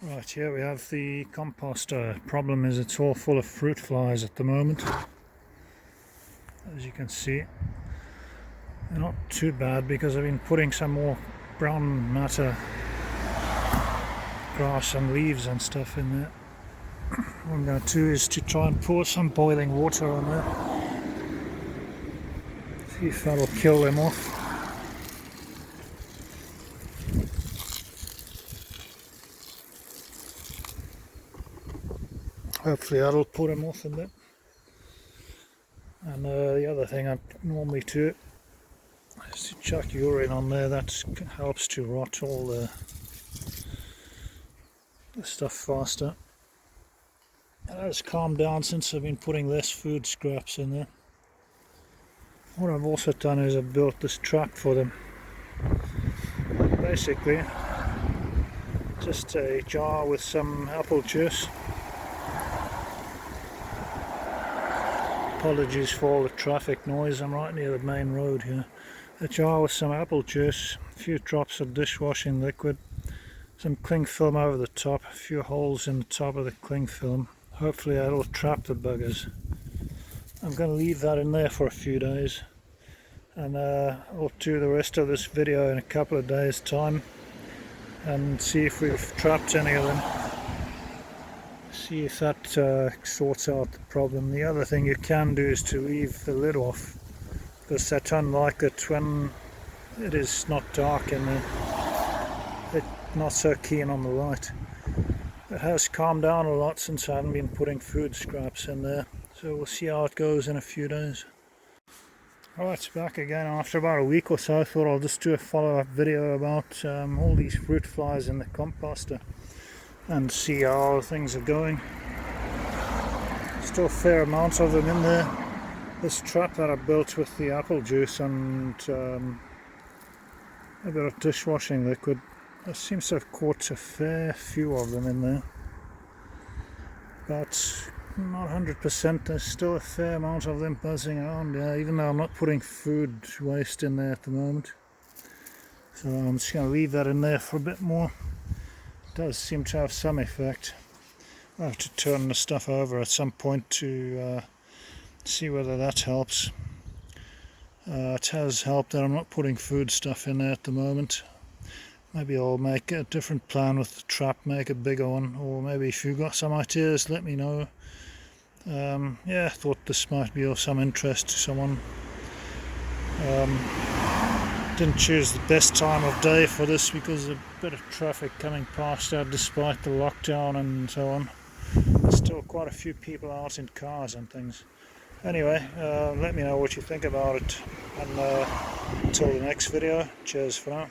Right, here we have the composter. Problem is it's all full of fruit flies at the moment. As you can see, they're not too bad because I've been putting some more brown matter, grass and leaves and stuff in there. What I'm going to do is to try and pour some boiling water on there. See if that'll kill them off. Hopefully that'll put them off a bit. And the other thing I normally do is to chuck urine on there. That helps to rot all the stuff faster. It has calmed down since I've been putting less food scraps in there. What I've also done is I've built this trap for them. Basically, just a jar with some apple juice. Apologies for all the traffic noise, I'm right near the main road here. A jar with some apple juice, a few drops of dishwashing liquid, some cling film over the top, a few holes in the top of the cling film. Hopefully that'll trap the buggers. I'm going to leave that in there for a few days, and I'll do the rest of this video in a couple of days time and see if we've trapped any of them. See if that sorts out the problem. The other thing you can do is to leave the lid off, because that's unlike it when it is not dark in there. It's not so keen on the light. It has calmed down a lot since I haven't been putting food scraps in there, so we'll see how it goes in a few days. Alright, back again after about a week or so. I thought I'll just do a follow-up video about all these fruit flies in the composter and see how things are going. Still a fair amount of them in there. This trap that I built with the apple juice and a bit of dishwashing liquid, there seems to have caught a fair few of them in there, but not 100%. There's still a fair amount of them buzzing around, even though I'm not putting food waste in there at the moment. So I'm just going to leave that in there for a bit more. Does seem to have some effect. I'll have to turn the stuff over at some point to see whether that helps. It has helped that I'm not putting food stuff in there at the moment. Maybe I'll make a different plan with the trap, make a bigger one, or maybe if you've got some ideas, let me know. Yeah, I thought this might be of some interest to someone. Didn't choose the best time of day for this because there's a bit of traffic coming past out despite the lockdown and so on. There's still quite a few people out in cars and things. Anyway, let me know what you think about it, and until the next video, cheers for now.